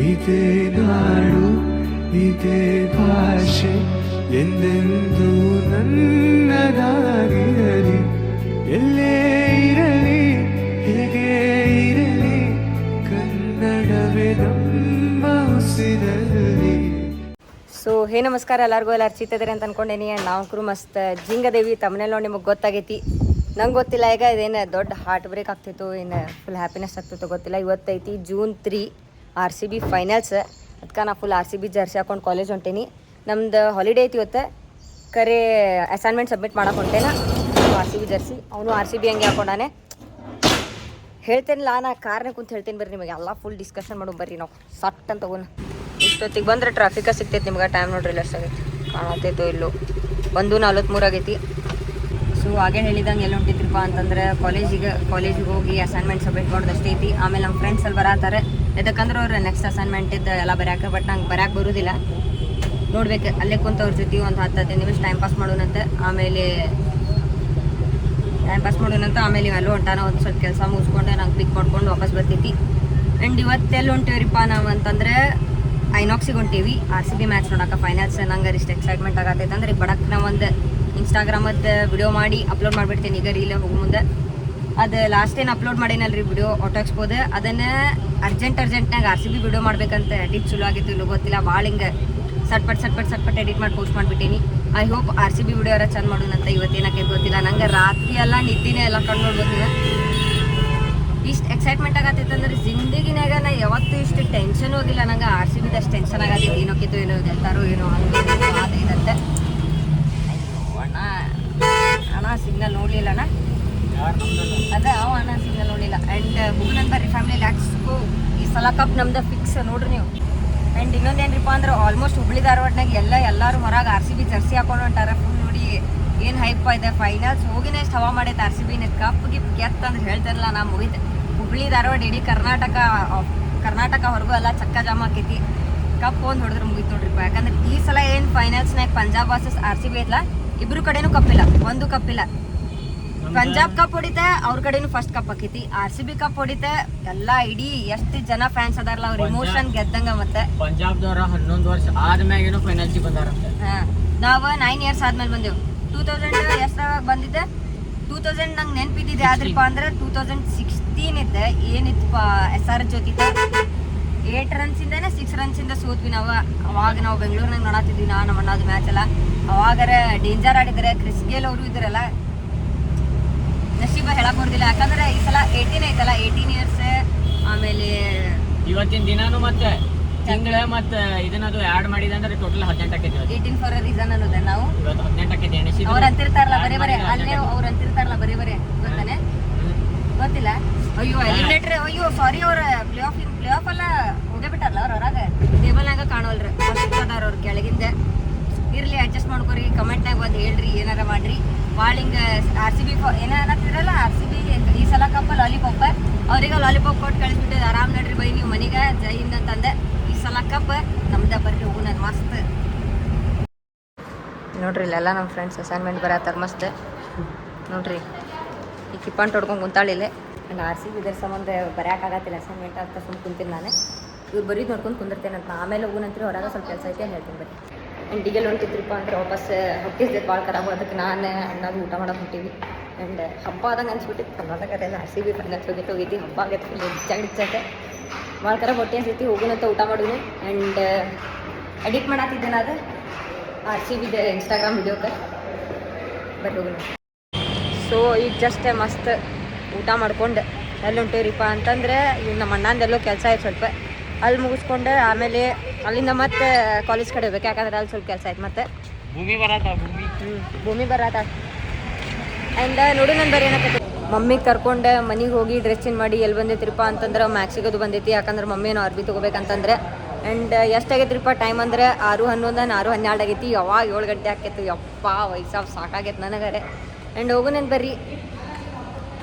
ಇದೇ ನಾಡು ಇದೇ ಭಾಷೆ ಎಂದೆಂದೂ ನನ್ನದಾಗಿರಲಿ. ಎಲ್ಲೇ ಇರಲಿ ಹೇಗೆ ಇರಲಿ ಕನ್ನಡವೇ ನಮ್ಮ ಉಸಿರಲ್ಲಿ. ಸೊ ನಮಸ್ಕಾರ ಎಲ್ಲರಿಗೂ. ಎಲ್ಲ ಅರ್ಚಿತಿದ್ದಾರೆ ಅಂತ ಅನ್ಕೊಂಡೇನಿ. ನಾವು ಮಸ್ತ್ ಜಿಂಗದೇವಿ ತಮ್ಮನೇಲಿ ನೋಡಿ ನಿಮಗೆ ಗೊತ್ತಾಗೈತಿ. ನಂಗೆ ಗೊತ್ತಿಲ್ಲ ಈಗ ಇದೇನು ದೊಡ್ಡ ಹಾರ್ಟ್ ಬ್ರೇಕ್ ಆಗ್ತಿತ್ತು, ಏನು ಫುಲ್ ಹ್ಯಾಪಿನೆಸ್ ಆಗ್ತಿತ್ತು ಗೊತ್ತಿಲ್ಲ. ಇವತ್ತೈತಿ June 3 RCB ಫೈನಲ್ಸ್. ಅದಕ್ಕೆ ನಾ ಫುಲ್ RCB ಜರ್ಸಿ ಹಾಕೊಂಡು ಕಾಲೇಜ್ ಹೊಂಟೇನಿ. ನಮ್ದು ಹಾಲಿಡೇ ಐತಿ ಇವತ್ತು. ಕರೆ ಅಸೈನ್ಮೆಂಟ್ ಸಬ್ಮಿಟ್ ಮಾಡಕ್ಕೆ ಹೊಂಟೇನ. RCB ಜರ್ಸಿ ಅವನು RCB ಹಂಗೆ ಹಾಕೊಂಡಾನೆ. ಹೇಳ್ತೇನಿಲ್ಲ, ನಾ ಕಾರ್ನಾಗ ಕುಂತು ಹೇಳ್ತೇನೆ ಬರ್ರಿ ನಿಮಗೆ ಎಲ್ಲ ಫುಲ್ ಡಿಸ್ಕಷನ್ ಮಾಡೋ ಬರ್ರಿ. ನಾವು ಸಟ್ ಅಂತ ತಗೋಣ. ಇಷ್ಟೊತ್ತಿಗೆ ಬಂದ್ರೆ ಟ್ರಾಫಿಕ ಸಿಗ್ತೈತೆ ನಿಮ್ಗೆ. ಟೈಮ್ ನೋಡ್ರಿ ಇಲ್ಲ ಎಷ್ಟಾಗೈತಿ ಕಾಣತೈತೋ ಇಲ್ಲೋ. 1:43 ಆಗೈತಿ. ಸೊ ಹಾಗೆ ಹೇಳಿದಂಗೆ ಎಲ್ಲಿ ಹೊಂಟಿದ್ರಿಪ್ಪ ಅಂತಂದ್ರೆ ಕಾಲೇಜಿಗೆ ಹೋಗಿ ಅಸೈನ್ಮೆಂಟ್ ಸಬ್ಮಿಟ್ ಮಾಡೋದು ಅಷ್ಟೇ ಐತಿ. ಆಮೇಲೆ ನಮ್ಮ ಫ್ರೆಂಡ್ಸ್ ಅಲ್ಲಿ ಬರತ್ತಾರೆ. ಯಾಕಂದ್ರೆ ಅವ್ರು ನೆಕ್ಸ್ಟ್ ಅಸೈನ್ಮೆಂಟ್ ಇದ್ದು ಎಲ್ಲ ಬರೆಯಾಕ. ಬಟ್ ನಂಗೆ ಬರೆಯಕ್ಕೆ ಬರೋದಿಲ್ಲ. ನೋಡ್ಬೇಕು ಅಲ್ಲೇ ಕುಂತ ಅವ್ರ ಜೊತೆ ಒಂದು 10-15 ನಿಮಿಷ ಟೈಮ್ ಪಾಸ್ ಮಾಡೋಣಂತೆ. ಆಮೇಲೆ ಅಲ್ಲೂ ಹೊಂಟಾನ ಒಂದು ಸ್ವಲ್ಪ ಕೆಲಸ ಮುಗಿಸ್ಕೊಂಡೆ ನಂಗೆ ಪಿಕ್ ಮಾಡ್ಕೊಂಡು ವಾಪಸ್ ಬರ್ತೈತಿ. ಆ್ಯಂಡ್ ಇವತ್ತೆಲ್ಲಿ ಹೊಂಟೇವ್ರಿಪ್ಪ ನಾವು ಅಂತಂದ್ರೆ ಐನಾಕ್ಸಿಗೆ ಹೊಂಟೇವಿ RCB ಮ್ಯಾಚ್ ನೋಡೋಕೆ ಫೈನಲ್ಸ್. ನಂಗೆ ಇಷ್ಟು ಎಕ್ಸೈಟ್ಮೆಂಟ್ ಆಗತ್ತೈತೆ ಅಂದ್ರೆ ಬಡಕ್ಕೆ ನಾವು ಒಂದು ಇನ್ಸ್ಟಾಗ್ರಾಮದ್ದು ವಿಡಿಯೋ ಮಾಡಿ ಅಪ್ಲೋಡ್ ಮಾಡಿಬಿಡ್ತೀನಿ ಈಗ ರೀಲ್ ಹೋಗೋ ಮುಂದೆ. ಅದು ಲಾಸ್ಟ್ ಏನು ಅಪ್ಲೋಡ್ ಮಾಡೇನಲ್ರಿ ವಿಡಿಯೋ ಆಟೋ ಎಕ್ಸ್ಪೋದು, ಅದನ್ನು ಅರ್ಜೆಂಟ್ನಾಗ RCB ವಿಡಿಯೋ ಮಾಡ್ಬೇಕಂತ ಎಡಿಟ್ ಚಲೋ ಆಗಿತ್ತು ಇಲ್ಲೋ ಗೊತ್ತಿಲ್ಲ. ಭಾಳ ಹಿಂಗೆ ಸಟ್ಪಟ್ ಎಡಿಟ್ ಮಾಡಿ ಪೋಸ್ಟ್ ಮಾಡಿಬಿಟ್ಟೀನಿ. ಐ ಹೋಪ್ RCB ವಿಡಿಯೋ ಯಾರ ಚಂದ ಮಾಡೋಣಂತ. ಇವತ್ತೇನಕ್ಕೆ ಗೊತ್ತಿಲ್ಲ. ನಂಗೆ ರಾತ್ರಿ ಎಲ್ಲ ನಿದ್ದಿನೇ ಎಲ್ಲ ಕಂಡು ನೋಡ್ಬೋದಿಲ್ಲ. ಇಷ್ಟು ಎಕ್ಸೈಟ್ಮೆಂಟ್ ಆಗತ್ತೈತೆ ಅಂದ್ರೆ ಜಿಂದಗಿನಾಗ ನಾ ಯಾವತ್ತೂ ಇಷ್ಟು ಟೆನ್ಷನ್ ಹೋಗಿಲ್ಲ. ನಂಗೆ RCB ಅಷ್ಟು ಟೆನ್ಷನ್ ಆಗತ್ತೈತಿ. ಏನೋಕ್ಕಿತ್ತು ಏನೋ ಗೆಲ್ತಾರೋ ಏನೋ ಹಂಗೆ ಅದಂತೆ. ಅಣ್ಣ ಸಿಗ್ನಲ್ ನೋಡಲಿಲ್ಲ ಅಣ್ಣ. ಅದೇ ಅಣ್ಣ ಸಿಗ್ನಲ್ ನೋಡಲಿಲ್ಲ. ಆ್ಯಂಡ್ ಹೋಗೋಣ ಬರ್ರಿ ಫ್ಯಾಮಿಲಿ ಲ್ಯಾಕ್ಸ್ಗೂ. ಈ ಸಲ ಕಪ್ ನಮ್ದು ಫಿಕ್ಸ್ ನೋಡ್ರಿ ನೀವು. ಆ್ಯಂಡ್ ಇನ್ನೊಂದೇನ್ರಿಪ್ಪ ಅಂದ್ರೆ ಆಲ್ಮೋಸ್ಟ್ ಹುಬ್ಳಿ ಧಾರವಾಡನಾಗ ಎಲ್ಲರೂ ಹೊರಗೆ RCB ಜರ್ಸಿ ಹಾಕೊಂಡು ಹೊಂಟಾರ. ಫುಲ್ ನೋಡಿ ಏನು ಹೈಪ್ ಇದೆ. ಫೈನಲ್ಸ್ ಹೋಗಿನೇ ಎಷ್ಟು ಹವಾ ಮಾಡೈತೆ RCB. ಕಪ್ ಗಿಪ್ ಗೆತ್ತಂದ್ರೆ ಹೇಳ್ತಾರಲ್ಲ ನಾ ಮುಗಿತು. ಹುಬ್ಳಿ ಧಾರವಾಡ ಇಡೀ ಕರ್ನಾಟಕ ಹೊರಗೂ ಎಲ್ಲ ಚಕ್ಕ ಜಾಮ ಆಕೈತಿ. ಕಪ್ ಒಂದು ಹೊಡೆದ್ರೆ ಮುಗಿತು ನೋಡ್ರಿಪ್ಪ. ಯಾಕಂದ್ರೆ ಈ ಸಲ ಏನು ಫೈನಲ್ಸ್ನಾಗ ಪಂಜಾಬ್ ವರ್ಸಸ್ RCB ಐತಲ್ಲ, ಇಬ್ರು ಕಡೆನೂ ಕಪ್ಪಿಲ್ಲ, ಒಂದು ಕಪ್ಪಿಲ್ಲ. ಪಂಜಾಬ್ ಕಪ್ ಹೊಡಿತೆ, ಅವ್ರ ಕಡೆನೂ ಫಸ್ಟ್ ಕಪ್ ಹಾಕೈತಿ. RCB ಕಪ್ ಹೊಡಿತೆ. ಎಲ್ಲ ಇಡೀ ಎಷ್ಟು ಜನ ಫ್ಯಾನ್ಸ್ ಅದಾರಲ್ಲ ಅವ್ರ ಇಮೋಷನ್ ಗೆದ್ದಂಗ. ಮತ್ತೆ ಪಂಜಾಬ್ದವ್ರ 11 ವರ್ಷ ಆದ್ಮ್ಯಾಗೇನೋ ಫೈನಲ್ಸಿಗೆ ಬಂದಾರಂತೆ. ನಾವು 9 ಇಯರ್ಸ್ ಆದ್ಮೇಲೆ ಬಂದೆವು. 2000 ಎಷ್ಟಾಗ ಬಂದಿದ್ದೆ 2000 ನಂಗೆ ನೆನಪಿದ್ದಿದೆ. ಆದ್ರಪ್ಪ ಅಂದ್ರೆ 2016 ಇದ್ದೆ. ಏನಿತ್ತಪ್ಪ SR ಜೊತೆ 8 ರನ್ಸಿಂದನೇ 6 ರನ್ಸಿಂದ ಸೋತ್ವಿ ನಾವು. ಅವಾಗ ನಾವು ಬೆಂಗಳೂರಿನಾಗ ನೋಡತ್ತಿದ್ವಿ ನಮ್ಮ ಅಣ್ಣದ ಮ್ಯಾಚ್ ಎಲ್ಲ. ಅವಾಗರ ಡೇಂಜರ್ ಆಡಿದ್ರೆ ಕ್ರಿಸ್ ಗೇಲ್ ಅವರು ಇದ್ರಲ್ಲ. ನಶೀಬ ಹೇಳಕ್ ಬರೋದಿಲ್ಲ. ಯಾಕಂದ್ರೆ ಈ ಸಲ 18 ಐತಲ್ಲ, 18 ಇಯರ್ಸ್. ಆಮೇಲೆ ಇವತ್ತಿನ ದಿನಾನು ಮತ್ತೆ ತಿಂಗಳ ಮತ್ತೆ ಇದನ್ನದು ಆ್ಯಡ್ ಮಾಡಿದೆ ಅಂದ್ರೆ ಟೋಟಲ್ 18 ಆಕೈತಿ. 18 ಫಾರ್ ಅ ರೀಸನ್ ಅನ್ನೋದೇ ನಾವು ಇವತ್ತು 18 ಆಕೈತಿ. ಅವ್ರು ಅಂತಿರ್ತಾರಲ್ಲ ಬರೀ ಅಲ್ಲೇ ಅವ್ರು ಅಂತಿರ್ತಾರಲ್ಲ ಬರೀ ಗೊತ್ತಾನೆ ಗೊತ್ತಿಲ್ಲ. ಅಯ್ಯೋ ಎಲಿಮಿನೇಟರ್, ಅಯ್ಯೋ ಸಾರಿ, ಅವ್ರ ಪ್ಲೇ ಆಫ್ ಎಲ್ಲ ಹೋಗೇ ಬಿಟ್ಟಾರಲ್ಲ ಅವ್ರ ಹೊರಗೆ. ಟೇಬಲ್ನಾಗ ಕಾಣೋಲ್ರಿ ಅದಾರ ಅವ್ರ ಕೆಳಗಿಂದ. ಇರ್ಲಿ ಅಡ್ಜಸ್ಟ್ ಮಾಡ್ಕೊರಿ. ಕಮೆಂಟ್ನಾಗ ಬಂದು ಹೇಳ್ರಿ, ಏನಾರ ಮಾಡ್ರಿ. ಭಾಳ ಹಿಂಗೆ RCB ಏನತ್ತಿರಲ್ಲ RCB ಈ ಸಲ ಕಪ್ಪ ಲಾಲಿಪಾಪ್. ಅವ್ರಿಗೆ ಲಾಲಿಪಾಪ್ ಕೊಟ್ಟು ಕಳಿಸ್ಬಿಟ್ಟಿದೆ. ಆರಾಮ್ ನಡ್ರಿ ಬೈ ನೀವು ಮನೆಗೆ, ಜೈ ಹಿಂದ್ ಅಂತಂದೆ. ಈ ಸಲ ಕಪ್ ನಮ್ದ ಬರ್ರಿ ಹೋಗೋಣ ಮಸ್ತ್. ನೋಡ್ರಿ ಇಲ್ಲೆಲ್ಲ ನಮ್ಮ ಫ್ರೆಂಡ್ಸ್ ಅಸೈನ್ಮೆಂಟ್ ಬರತ್ತಾರ ಮಸ್ತ್. ನೋಡ್ರಿ ಈ ಕಿಪ್ಪಂಟ್ ಹೊಡ್ಕೊಂಡು ಕುಂತಾಳಿಲ್ಲ. ಆ್ಯಂಡ್ RCB ಇದ್ರ ಸಂಬಂಧ ಬರೆಯೋಕ್ಕಾಗತ್ತಿಲ್ಲ ಅಸೈನ್ಮೆಂಟ್ ಅಂತ ಸುಮ್ಮನೆ ಕುಂತೀನಿ ನಾನು. ಇವ್ರು ಬರೀದು ನೋಡ್ಕೊಂಡು ಕುಂದಿರ್ತೇನೆ ಅಂತ. ಆಮೇಲೆ ಹೋಗೋಣಂತ್ರಿ ಹೊರಗೆ ಸ್ವಲ್ಪ ಕೆಲಸ ಐತೆ ಅಂತ ಹೇಳ್ತೀನಿ ಬರ್ರಿ. ಆ್ಯಂಡ್ ಈಗೆಲ್ಲ ಹೊಂಟಿದ್ರಿಪ್ಪ ಅಂದ್ರೆ ವಾಪಸ್ ಹೊಟ್ಟಿಸ್ದೆ ಭಾಳ ಖರಾಬ್. ಅದಕ್ಕೆ ನಾನು ಅಣ್ಣಾದು ಊಟ ಮಾಡೋಕೆ ಹೊಂಟೀವಿ. ಆ್ಯಂಡ್ ಹಬ್ಬ ಆದಂಗೆ ಅನ್ಸ್ಬಿಟ್ಟಿತ್ತು. ಕರ್ನಾಟಕದಲ್ಲಿ RCB ಫೈನಲ್ಸ್ ಹೋಗೈತಿ. ಹಬ್ಬ ಆಗೈತೆ ಫುಲ್ ಹೆಚ್ಚಾಗಿಚ್ಚೈತೆ. ಭಾಳ ಖರಾಬ್ ಹೊಟ್ಟೆ ಅನ್ಸೈತಿ. ಹೋಗೋಣಂತ ಊಟ ಮಾಡಿದ್ವಿ. ಆ್ಯಂಡ್ ಎಡಿಟ್ ಮಾಡತ್ತಿದ್ದೆ ನಾನು RCB ಇನ್ಸ್ಟಾಗ್ರಾಮ್ ವಿಡಿಯೋಕ್ಕೆ. ಬರ್ರಿ ಹೋಗೋಣ. ಸೊ ಈಗ ಜಸ್ಟ್ ಮಸ್ತ್ ಊಟ ಮಾಡ್ಕೊಂಡು ಎಲ್ಲಿ ಹೊಂಟೇವ್ರಿಪ್ಪ ಅಂತಂದ್ರೆ ಈಗ ನಮ್ಮ ಅಣ್ಣಂದೆಲ್ಲೋ ಕೆಲಸ ಆಯ್ತು ಸ್ವಲ್ಪ. ಅಲ್ಲಿ ಮುಗಿಸ್ಕೊಂಡು ಆಮೇಲೆ ಅಲ್ಲಿಂದ ಮತ್ತೆ ಕಾಲೇಜ್ ಕಡೆ ಹೋಗ್ಬೇಕು. ಯಾಕಂದ್ರೆ ಅಲ್ಲಿ ಸ್ವಲ್ಪ ಕೆಲಸ ಆಯ್ತು. ಮತ್ತೆ ಭೂಮಿ ಬರತ್ತ. ಆ್ಯಂಡ್ ನೋಡು ನಾನು ಬರೀ ಏನಕ್ಕೆ ಮಮ್ಮಿಗೆ ಕರ್ಕೊಂಡು ಮನೆಗೆ ಹೋಗಿ ಡ್ರೆಸ್ ಚೇಂಜ್ ಮಾಡಿ ಎಲ್ಲಿ ಬಂದೈತ್ರಿಪ್ಪ ಅಂತಂದ್ರೆ ಮ್ಯಾಕ್ಸಿಗದು ಬಂದೈತಿ. ಯಾಕಂದ್ರೆ ಮಮ್ಮಿನೂ ಅರ್ಬಿ ತೊಗೋಬೇಕಂತಂದ್ರೆ. ಆ್ಯಂಡ್ ಎಷ್ಟಾಗೈತ್ರಿಪ್ಪ ಟೈಮ್ ಅಂದ್ರೆ 6:11 6:12 ಆಗೈತಿ. ಯಾವಾಗ 7 ಗಂಟೆ ಆಕೈತಿ. ಯಪ್ಪ ವಯಸ್ಸಾಗ ಸಾಕಾಗೈತೆ ನನಗರೆ. ಆ್ಯಂಡ್ ಹೋಗೋಣ ಬರ್ರಿ.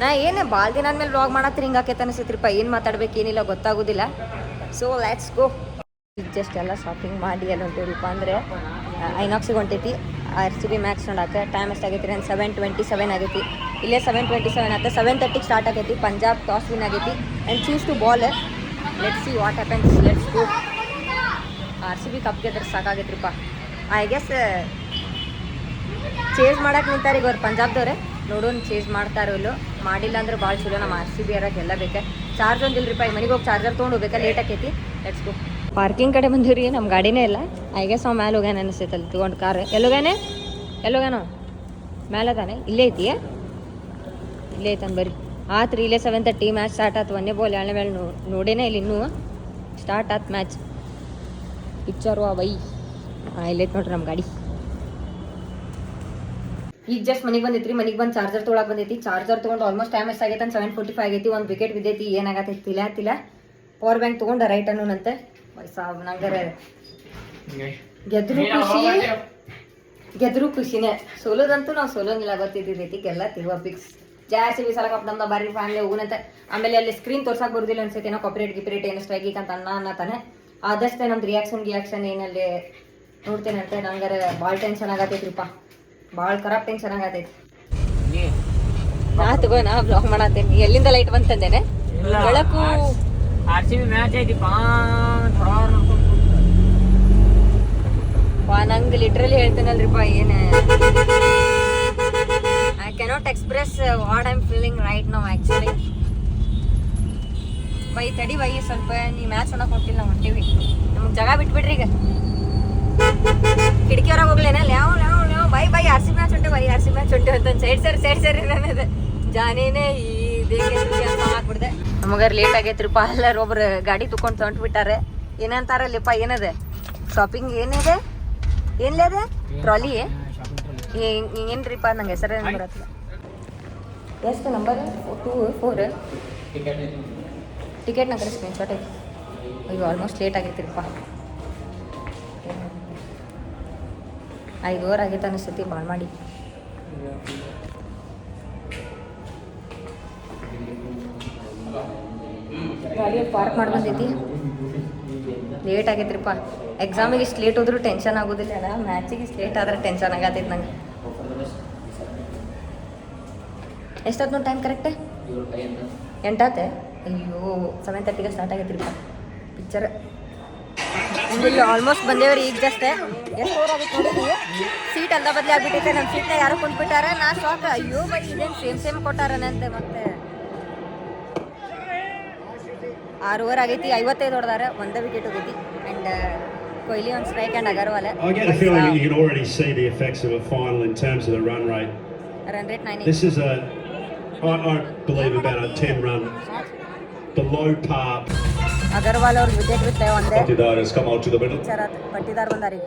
ನಾ ಏನು ಭಾಳ ದಿನ ಆದ್ಮೇಲೆ ವ್ಲಾಗ್ ಮಾಡತ್ತೀರಿ ಹಿಂಗೆ ಆಕೈತೆ ಅನಿಸೈತ್ರಿಪ್ಪ. ಏನು ಮಾತಾಡ್ಬೇಕು ಏನಿಲ್ಲ ಗೊತ್ತಾಗೋದಿಲ್ಲ. So let's go. ಈಗ ಜಸ್ಟ್ ಎಲ್ಲ ಶಾಪಿಂಗ್ ಮಾಡಿ ಎಲ್ಲ ಹೊಂಟೇವ್ರಿಪ್ಪ ಅಂದರೆ ಐನಾಕ್ಸಿಗೆ ಹೊಂಟೈತಿ RCB ಮ್ಯಾಚ್ ನೋಡೋಕೆ. ಟೈಮ್ ಎಷ್ಟಾಗೈತಿ ನಾನು 7:27 ಆಗೈತಿ. ಇಲ್ಲೇ 7:27 ಆಗುತ್ತೆ. 7:30 ಸ್ಟಾರ್ಟ್ ಆಗೈತಿ. ಪಂಜಾಬ್ ಟಾಸ್ ವಿನ್ ಆಗೈತಿ and choose to bowl. Let's see what happens. Let's go. R C B cup ಗೆದ್ರೆ ಸಾಕಾಗೈತ್ರಿಪ್ಪ. ಐ ಗೆಸ್ ಚೇಂಜ್ ಮಾಡಕ್ಕೆ ನಿಂತಾರೆ ಈಗ ಅವ್ರು ಪಂಜಾಬ್ದವ್ರೆ. ನೋಡೋಣ ಚೇಂಜ್ ಮಾಡ್ತಾರೋ ಇಲ್ಲೋ. ಮಾಡಿಲ್ಲ ಅಂದ್ರೆ ಭಾಳ ಚಲೋ. ನಮ್ಮ ಆರ್ ಸಿ ಬಿ ಯಾರಾಗ ಗೆಲ್ಲಬೇಕೆ. ಚಾರ್ಜ್ ಒಂದಿಲ್ರಿಪ್ಪ, ಈಗ ಮನೆಗೆ ಹೋಗಿ ಚಾರ್ಜರ್ ತೊಗೊಂಡು ಹೋಗ್ಬೇಕಾ, ಲೇಟ್ ಆಕೈತಿ. Let's go. ಪಾರ್ಕಿಂಗ್ ಕಡೆ ಬಂದಿವ್ರಿ, ನಮ್ಮ ಗಾಡಿನೇ ಇಲ್ಲ. ಐ ಗೆಸ್ ಅವ್ನು ಮ್ಯಾಲೆ ಹೋಗ್ಯಾನ ಅನಿಸ್ತೈತೆ ಅಲ್ಲಿ ತೊಗೊಂಡು ಕಾರ್. ಎಲ್ಲೋಗ್ಯಾನೋ ಮ್ಯಾಲೆ ಅದಾನೆ. ಇಲ್ಲೇ ಐತಿ, ಇಲ್ಲೇ ಐತಾನೆ. ಬರ್ರಿ ಆತ್ರಿ, ಇಲ್ಲೇ 7:30 ಮ್ಯಾಚ್ ಸ್ಟಾರ್ಟ್ ಆಯ್ತು. ಒಂದೇ ಬಾಲ್ 2ನೇ ಮೇಲೆ ನೋಡೇನೇ ಇಲ್ಲಿ ಇನ್ನೂ ಸ್ಟಾರ್ಟ್ ಆಯ್ತು ಮ್ಯಾಚ್. ಪಿಕ್ಚರು ಬೈ ಇಲ್ಲೈತೆ ನೋಡ್ರಿ ನಮ್ಮ ಗಾಡಿ. ಈಗ ಜಸ್ಟ್ ಮನೆಗೆ ಬಂದೈತ್ರಿ. ಮನೆಗೆ ಬಂದು ಚಾರ್ಜರ್ ತೊಗೊಳಕ್ಕೆ ಬಂದೈತಿ. ಚಾರ್ಜರ್ ತೊಗೊಂಡು ಆಲ್ಮೋಸ್ಟ್ ಟೈಮ್ ಎಷ್ಟು ಆಗೈತೆ? 7:45 ಆಗೈತಿ. ಒಂದು ವಿಕೆಟ್ ಬಿದ್ದೈತಿ. ಏನಾಗತ್ತೈತಿ ತಿಲ್ಲ. ಪವರ್ ಬ್ಯಾಂಕ್ ತೊಗೊಂಡು ರೈಟ್ ಅನ್ನೋನಂತೆ. ಸಾಬ್ ನಂಗಾರೆ ಗೆದ್ರು ಖುಷಿನೇ. ಸೋಲೋದಂತೂ ನಾವು ಸೋಲೋಂಗಿಲ್ಲ, ಗೊತ್ತಿದ್ದೈತಿ. ಗೆಲ್ಲತ್ತೀವ ಫಿಕ್ಸ್. ಜಾಸ್ತಿ ಸಲ ಕಪ್ ನಮ್ದು ಬರ್ರಿ ಫ್ಯಾಮಿಲಿ ಹೋಗುನಂತೆ. ಆಮೇಲೆ ಅಲ್ಲಿ ಸ್ಕ್ರೀನ್ ತೋರ್ಸಕ್ಕೆ ಬರೋದಿಲ್ಲ ಅನ್ಸೈತಿ. ಏನೋ ಕಾಪರೇಟ್ ಏನು ಸ್ಟ್ರೈಕ್ ಅಂತ ಅನ್ನತಾನೆ. ಆದಷ್ಟೇ ನಮ್ದು ರಿಯಾಕ್ಷನ್ ಏನಲ್ಲಿ ನೋಡ್ತೇನಂತೆ. ನಂಗಾರೆ ಭಾಳ ಟೆನ್ಷನ್ ಆಗತೈತ್ರಿಪ್ಪ, ಭಾಳ ಖರಾಬ್ ಟೆನ್ಷನ್ ಆಗತೈತಿ. ನಾ ಬ್ಲಾಗ್ ಮಾಡತ್ತೇನೆ. ಎಲ್ಲಿಂದ ಲೈಟ್ ಬಂತಂದೇನೆ ಬೆಳಕು. RCB ಮ್ಯಾಚ್ ಐತಿ ನಂಗೆ ಲಿಟ್ರಲಿ ಹೇಳ್ತೇನಲ್ರಿಪ್ಪ, ಏನು I cannot express what I am feeling right now actually. By ತಡಿ ಬೈ, ಸ್ವಲ್ಪ ನೀ ಮ್ಯಾಚ್ ಅನ್ನೋಕೆ ಹೊಂಟಿಲ್ಲ, ನಾವು ಹೊಂಟೀವಿ. ನಮಗೆ ಜಾಗ ಬಿಟ್ಬಿಡ್ರಿ. ಈಗ ಕಿಟಕಿ ಹೊರಗೆ ಹೋಗ್ಲೇನ ಲ್ಯಾವ್ ಬೈ RCB ಮ್ಯಾಚ್ ಹೊಂಟೆ, RCB ಮ್ಯಾಚ್ ಹೊಂಟೆ ಅಂತ ಸೈಡ್ ಸರಿ ನನ್ನದು ಜಾನೇನೆ ಈ ಹಾಕ್ಬಿಡ್ದೆ. ನಮಗಾರ ಲೇಟ್ ಆಗೈತ್ರಿಪ್ಪ. ಎಲ್ಲರೂ ಒಬ್ರು ಗಾಡಿ ತಗೊಂಡು ತೊಗೊಂಡ್ಬಿಟ್ಟಾರೆ. ಏನಂತಾರಲ್ಲಿಪ್ಪ, ಏನದೆ ಶಾಪಿಂಗ್ ಏನಿದೆ ಏನ್ಲದೆ ಟ್ರಾಲಿ ಏನ್ರಿಪ್ಪ? ನಂಗೆ ಹೆಸರೇನು ಬರತ್ತಿಲ್ಲ. ಎಷ್ಟು ನಂಬರ್? 2 4 ಟಿಕೆಟ್ ನಂಗೆ ಸ್ಕ್ರೀನ್ಶಾಟ್ ಐತಿ. ಅಯ್ಯೋ ಆಲ್ಮೋಸ್ಟ್ ಲೇಟ್ ಆಗೈತಿರಿಪ್ಪ. 5 ಆಗೈತೆ ಅನಿಸ್ತೈತಿ ಭಾಳ ಮಾಡಿ. ಗಾಡಿ ಪಾರ್ಕ್ ಮಾಡಿ ಬಂದೈತಿ. ಲೇಟ್ ಆಗೈತ್ರಿಪ್ಪ. ಎಕ್ಸಾಮಿಗೆ ಇಷ್ಟು ಲೇಟ್ ಹೋದ್ರೂ ಟೆನ್ಷನ್ ಆಗೋದಿಲ್ಲ ಅಲ್ಲ, ಮ್ಯಾಚಿಗೆ ಇಷ್ಟು ಲೇಟ್ ಆದ್ರೆ ಟೆನ್ಷನ್ ಆಗತೈತೆ ನಂಗೆ. ಎಷ್ಟಾಯ್ತು ನೋಡಿ ಟೈಮ್? ಕರೆಕ್ಟೇ 8 ಆತೆ. ಅಯ್ಯೋ 7:30ಗೆ ಸ್ಟಾರ್ಟ್ ಆಗೈತ್ರಿಪ್ಪ ಪಿಕ್ಚರ್. ಇಲ್ಲಿ ಆಲ್ಮೋಸ್ಟ್ ಬಂದೇವ್ರಿ ಈಗ ಜಸ್ಟ್. ಎಷ್ಟು ಓವರ್ ಆಗುತ್ತೆ ನೋಡಿ. ಸೀಟ್ ಅಲ್ಲ ಬದಲಿ ಆಗ್ಬಿಟ್ಟೈತೆ. ನಮ್ಮ ಸೀಟ್ನ ಯಾರೋ ಕುಂತ್ಬಿಟ್ಟಾರೆ. ನಾ ಶಾಕ್. ಅಯ್ಯೋ ಬೈ ಇದೇನು ಸೇಮ್ ಕೊಟ್ಟಾರನಂತೆ. ಮತ್ತೆ 6 ಓವರ್ ಆಗೈತಿ. 55 ಹೊಡೆದಾರೆ. ಒಂದೇ ವಿಕೆಟ್ ಹೋಗೈತಿ. ಆ್ಯಂಡ್ ಕೊಹ್ಲಿ ಒಂದು strike and Agarwal. I get a feeling that you can already see the effects of a final in terms of the run rate. Run rate 9. This is I believe about a 10 run below par. Agarwal ಅವ್ರ wicket ಬಿತ್ತೆ ಒಂದೇ. Patidar has come out to the middle. Patidar ಬಂದಾರಿ.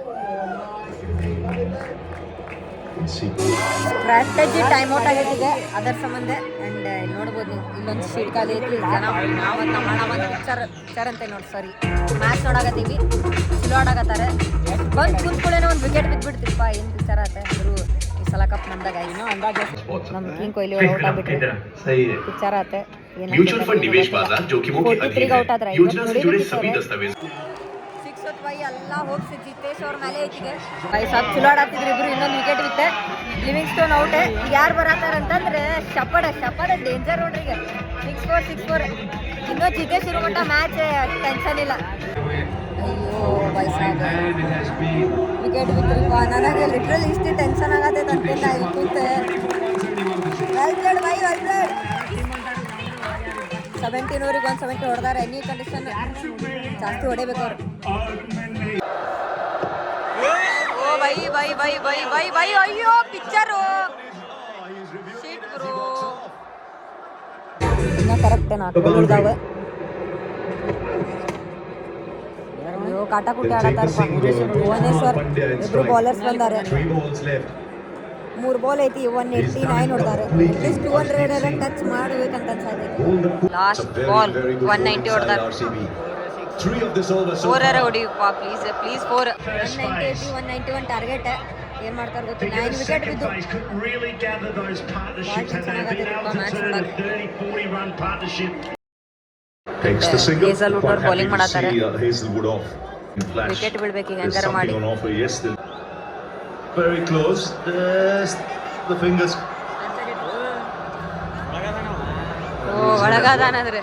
Strategy time out ಆಗೈತಿದೆ ಅದರ ಸಂಬಂಧ. And ಇಲ್ಲಿ ನೋಡ್ಬೋದು ನೀವು, ಇಲ್ಲೊಂದು ಶೀಟ್ ಖಾಲಿ ಐತಿ. ಜನ ನಾವೊಂದು ಪಿಕ್ಚರ್ ಅಂತ ನೋಡಿ. ಸಾರಿ, ಮ್ಯಾಚ್ ನೋಡಾಕತ್ತೀವಿ. ಸ್ಲೋ ಆಡಾಕತ್ತಾರೆ. ಬಂದು ಕೂತ್ಕೊಳ್ಳೇನೋ ಒಂದು ವಿಕೆಟ್ ಬಿದ್ದುಬಿಡ್ತಿಪ್ಪ. ಏನು ಪಿಕ್ಚರ್ ಆತ ಅಂದರು ಈ ಸಲ ಕಪ್ ನಮ್ದಾಗ. ಇನ್ನೂ ಅಂದಾಜು ನಮ್ಮ ಕಿಂಗ್ ಕೊಹ್ಲಿ ಅವ್ರು ಔಟ್ ಆಗ್ಬಿಟ್ರು. ಪಿಕ್ಚರ್ ಆತ. म्यूचुअल फंड निवेश बाजार जोखिमों के अधीन है। योजना से जुड़े सभी दस्तावेज ಎಲ್ಲ ಹೋಗ್ಸಿ ಜಿತೇಶ್ ಅವ್ರ ಮೇಲೆ ಐತಿಗೆ ಸ್ವಲ್ಪ ಚಲೋ ಆಡಾತಿದ್ರು ಇಬ್ರು. ಇನ್ನೊಂದು ವಿಕೆಟ್ ಬಿತ್ತೆ. Livingstone out. ಯಾರು ಬರತ್ತಾರ ಅಂತಂದ್ರೆ ಶಪಡ ಡೇಂಜರ್ ನೋಡ್ರಿ. ಈಗ 6-4 ಇನ್ನೂ ಜಿತೇಶ್ ಇರೋ ಮಟ್ಟ ಮ್ಯಾಚ್ ಟೆನ್ಷನ್ ಇಲ್ಲ. ಅಯ್ಯೋ ವಯಸ್ಸಾಗ ವಿಕೆಟ್ ಬಿತ್ತರಿಪ್ಪ. ನನಗೆ ಲಿಟ್ರಲಿ ಇಷ್ಟು ಟೆನ್ಷನ್ ಆಗತ್ತೈತೆ ಅಂತಿಲ್ಲ. ಇಲ್ಲಿ ಕೂತೆ ವೆಲ್ ಪ್ಲೇಡ್ 17 ಓವರಿಗೆ 170 ಹೊಡೆದಾರೆ. ಎನಿ ಕಂಡೀಷನ್ ಜಾಸ್ತಿ ಹೊಡಿಬೇಕು ಅವ್ರು. ಬೈ ಅಯ್ಯೋ ಪಿಕ್ಚರು ಶೀಟ್ ಬ್ರೋ. ಇನ್ನ ಕರೆಕ್ಟ್ 4 ಬಾಲ್ ಉಳ್ದಾವೆ. ಅಯ್ಯೋ ಕಾಟಾಕುಟಿ ಆಡತ್ತಾರಪ್ಪ. ಭುವನೇಶ್ವರ್ ಇಬ್ರು ಬೌಲರ್ಸ್ ಬಂದಾರೆ. 3 ಬಾಲ್ ಐತಿ. 189 ಹೊಡೆದಾರೆ. ಅಟ್ಲೀಸ್ಟ್ 200 ರನ್ ಟಚ್ ಮಾಡಬೇಕಂತ ಅನ್ಸಾಕೈತಿ. ಲಾಸ್ಟ್ ಬಾಲ್ 190 ಹೊಡೆದಾರೆ. 4 ಹೊಡಿಯಪ್ಪ ಪ್ಲೀಸ್ 4. 191 ಟಾರ್ಗೆಟ್. ಏನು ಮಾಡ್ತಾರೆ ಗೊತ್ತಿಲ್ಲ. 9 ವಿಕೆಟ್ ಬಿದ್ದು ಹೇಸಲ್ವುಡ್ ಬೌಲಿಂಗ್ ಮಾಡತ್ತಾರೆ. ವಿಕೆಟ್ ಬೀಳ್ಬೇಕು ಈಗ ಹಂಗಾರ ಮಾಡಿ. Very close. The fingers. ಒಳಗಾದಾನಂದ್ರೆ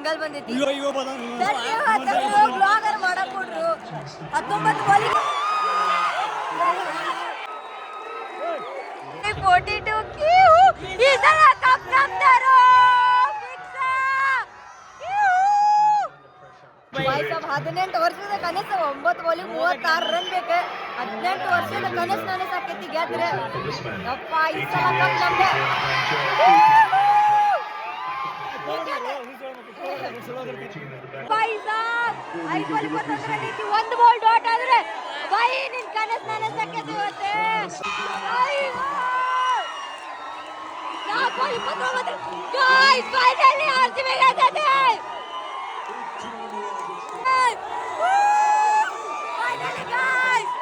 ಸಿಂಗಲ್ ಬಂದೈತಿ ಬ್ಲಾಗರ್ ಮಾಡಕ್ ಕೊಡ್ರು 19 ಬಾಲಿಗೆ 42 ಈ ಸಲ ಕಪ್ ನಮ್ದರು ಬಾಯ್ಸಬ್ 18 ವರ್ಷದ ಕನಸು 9 ಬಾಲಿಗೆ 36 ರನ್ ಬೇಕು 18 ವರ್ಷದ ಕನಸು ನನಸಾಕೈತಿ ಗೆದ್ರೆ ಯಪ್ಪ ಈ ಸಲ ಕಪ್ ನಮ್ದೆ ಒಂದು ಬಾಲ್ ಡಾಟ್ ಆದ್ರೆ ಬೈ ನಿನ್ ಕನಸು ನನಸಾಕೈತಿ ಇವತ್ತೆ ಗೈಸ್ ಫೈನಲಿ ಆರ್ಸಿಬಿ ಗೆದ್ದಿದೆ finally guys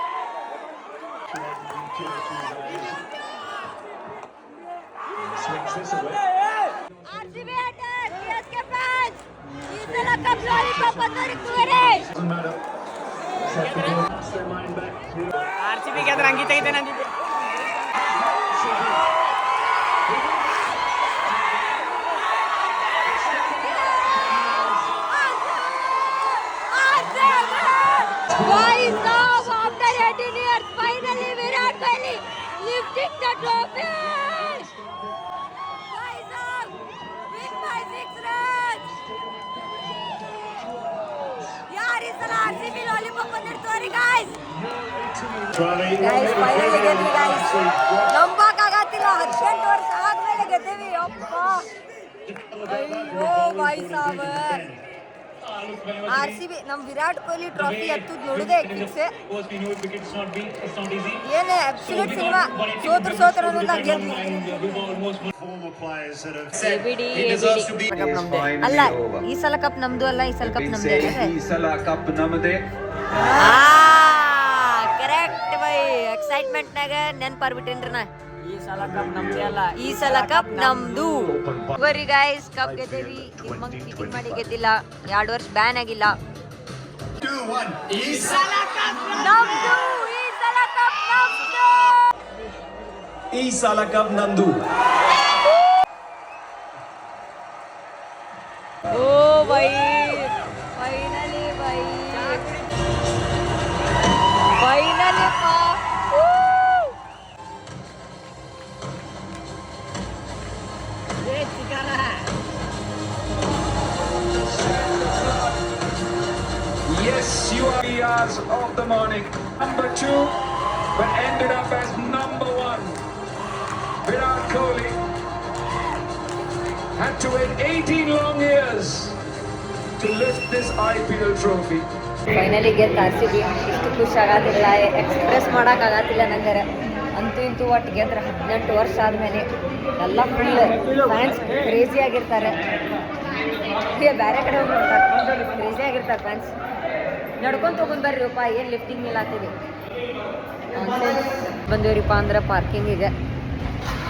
RCB utter CSK fans ಈ ಸಲ ಕಪ್ ಲಾಲಿಪಾಪ್ ತೋರಿಸುವರೆ RCB ಗೆದ್ರೆ ಅಂಗಿ ತೆಗಿತೆ ನಂದಿದ್ದೆ Guys, now after 18 years, finally Virat Kohli lifting the trophy. Guys, win by 6 runs. यार इस साल RCB लॉलीपॉप ಬಂದಿರ್ತಾರೆ guys. Guys, finally ಗೆದ್ವಿ guys. ನಂಬಕ್ಕಾಗತ್ತಿಲ್ಲ 18 ವರ್ಷ ಆದ್ಮೇಲೆ ಗೆದ್ದಿವಿ ಅಪ್ಪ. ಅಯ್ಯೋ ಬಾಯ್ ಸಾಬ್ ಆರ್ಸಿಬಿ ನಮ್ ವಿರಾಟ್ ಕೊಹ್ಲಿ ಟ್ರಾಫಿ ಎತ್ತುದ್ ನೋಡುದೇ ಫಿಕ್ಸ್ ಏನೇ ಅಬ್ಸಲ್ಯೂಟ್ ಸಿನಿಮಾ ಸೋತ್ರ ಅಲ್ಲ ಈ ಸಲ ಕಪ್ ನಮ್ದು ಅಲ್ಲ ಈ ಸಲ ಕಪ್ ನಮ್ದೇ ಈ ಸಲ ಕಪ್ ನಮ್ಮದೇ ಕರೆಕ್ಟ್ ಬೈ ಎಕ್ಸೈಟ್ಮೆಂಟ್ ನಾಗ ನೆನ್ಪಾರ್ಬಿಟ್ಟೇನ್ರಿ ನಾ ಈ ಸಲ ಕಪ್ ನಮ್ದೇ ಅಲ್ಲ ಈ ಸಲ ಕಪ್ ನಮ್ದು ಬರಿ ಗೈಸ್ ಕಪ್ ಗೆದ್ದೇವಿ ನಿಮ್ಮಂಗ್ ಚೀಟಿಂಗ್ ಮಾಡಿ ಗೆದ್ದಿಲ್ಲ 2 ವರ್ಷ ಬ್ಯಾನ್ ಆಗಿಲ್ಲ ಈ ಸಲ ಕಪ್ ನಮ್ದು ಈ ಸಲ ಕಪ್ ನಮ್ದು ಈ ಸಲ ಕಪ್ ನಮ್ದು ಓ bye finally bye finally Yes, you are the hours of the morning. Number 2, but ended up as number 1. Virat Kohli had to wait 18 long years to lift this IPL trophy. Finally ಗೆದ್ದು RCB ಇಷ್ಟು ಖುಷಿ ಆಗತ್ತಿಲ್ಲ express ಮಾಡೋಕ್ಕಾಗತ್ತಿಲ್ಲ ನಂಗಾರೆ ಅಂತೂ ಇಂತೂ ಒಟ್ಟು ಗೆದ್ರೆ 18 ವರ್ಷ ಆದಮೇಲೆ ಎಲ್ಲ ಫುಲ್ ಫ್ಯಾನ್ಸ್ ಕ್ರೇಜಿ ಆಗಿರ್ತಾರೆ ಬೇರೆ ಕಡೆ ಹೋಗಿ ಕ್ರೇಜಿ ಆಗಿರ್ತಾರೆ ಫ್ಯಾನ್ಸ್ ನಡ್ಕೊಂಡು ತೊಗೊಂಡು ಬರ್ರಿಪ್ಪ ಏನು ಲಿಫ್ಟಿಂಗ್ ಇಲ್ಲ ಆಗ್ತಿದೆ ಬಂದಿವ್ರಿಪ್ಪ ಅಂದ್ರೆ ಪಾರ್ಕಿಂಗಿಗೆ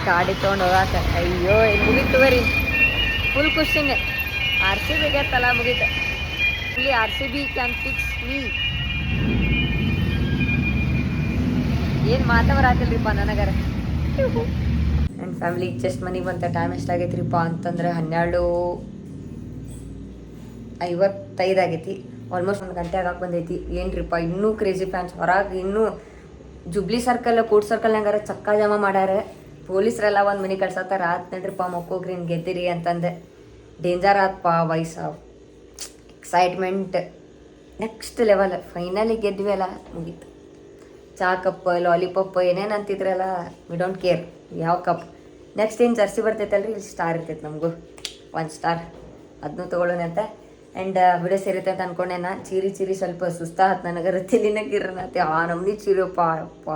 ಗಾಡಿ ತೊಗೊಂಡು ಹೋಗಾಕ ಅಯ್ಯೋ ಮುಗೀತು ಬರೀ ಫುಲ್ ಖುಷಿನೇ RCB ಗೆತ್ತಲ್ಲ ಮುಗೀತು ಇಲ್ಲಿ RCB ಕ್ಯಾನ್ ಫಿಕ್ಸ್ ಮೀ ಏನು ಮಾತಾಡತ್ತಿಲ್ರಿಪ್ಪ ನನಗರ ನನ್ನ ಫ್ಯಾಮಿಲಿ ಜಸ್ಟ್ ಮನೆಗೆ ಬಂತ ಟೈಮ್ ಎಷ್ಟಾಗೈತ್ರಿಪ್ಪ ಅಂತಂದ್ರೆ 12:55 ಆಗೈತಿ ಆಲ್ಮೋಸ್ಟ್ 1 ಗಂಟೆ ಆಗಕ್ಕೆ ಬಂದೈತಿ ಏನ್ರಿಪ್ಪ ಇನ್ನೂ ಕ್ರೇಜಿ ಫ್ಯಾನ್ಸ್ ಹೊರಗೆ ಇನ್ನೂ ಜುಬ್ಲಿ ಸರ್ಕಲ್ ಕೋರ್ಟ್ ಸರ್ಕಲ್ ಹಂಗಾರ ಚಕ್ಕ ಜಮಾ ಮಾಡ್ಯಾರ ಪೊಲೀಸರೆಲ್ಲ ಒಂದು ಮನೆ ಕಳ್ಸತ್ತಾರ ಆತ್ ನಡ್ರಿಪ್ಪ ಮಕ್ಕೋಗ್ರಿ ಗೆದ್ದಿರಿ ಅಂತಂದೆ ಡೇಂಜರ್ ಆತ್ಪ ವಯಸ್ಸು ಎಕ್ಸೈಟ್ಮೆಂಟ್ ನೆಕ್ಸ್ಟ್ ಲೆವೆಲ್ ಫೈನಲಿ ಗೆದ್ವಿ ಅಲ್ಲ ಮುಗೀತು ಚಾ ಕಪ್ ಲಾಲಿಪಾಪ್ ಏನೇನು ಅಂತಿದ್ರಲ್ಲ ವಿ ಡೋಂಟ್ ಕೇರ್ ಯಾವ ಕಪ್ ನೆಕ್ಸ್ಟ್ ಏನು ಜರ್ಸಿ ಬರ್ತೈತಲ್ರಿ ಇಲ್ಲಿ ಸ್ಟಾರ್ ಇರ್ತೈತೆ ನಮಗೂ 1 ಸ್ಟಾರ್ ಅದನ್ನೂ ತೊಗೊಳ್ಳೋಣ ಅಂತ ಆ್ಯಂಡ್ ವಿಡಿಯೋ ಸೇರುತ್ತೆ ಅಂತ ಅನ್ಕೊಂಡೆ ನಾ ಚೀರಿ ಸ್ವಲ್ಪ ಸುಸ್ತಾತ್ ನನಗರ ತಿಳಿನಗಿರನತ್ತೆ ನಮ್ನಿ ಚೀರಪ್ಪ ಅಪ್ಪ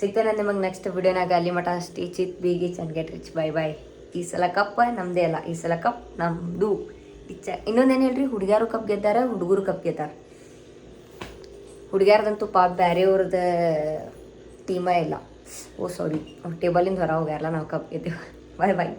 ಸಿಗ್ತೇನೆ ನಿಮಗೆ ನೆಕ್ಸ್ಟ್ ವಿಡಿಯೋನಾಗ ಅಲ್ಲಿ ಮಟ ಸ್ಟೀಚ್ ಇತ್ ಬೀಗೀಚ್ and get rich bye boy ಈ ಸಲ ಕಪ್ ನಮ್ಮದೇ ಅಲ್ಲ ಈ ಸಲ ಕಪ್ ನಮ್ಮದು ಇನ್ನೊಂದೇನು ಹೇಳ್ರಿ ಹುಡುಗಿಯಾರು ಕಪ್ ಗೆದ್ದಾರ ಹುಡುಗರು ಕಪ್ ಗೆದ್ದಾರ ಹುಡುಗಿಯಾರ್ದಂತೂ ಪಾಪ ಬೇರೆಯವ್ರದ್ದು ಟೀಮೇ ಇಲ್ಲ ಓ ಸಾರಿ ಟೇಬಲಿಂದ ಹೊರ ಹೋಗ್ಯಾರಲ್ಲ ನಾವು ಕಪ್ ಗೆದ್ದೀವಿ ಬಾಯ್ ಬಾಯ್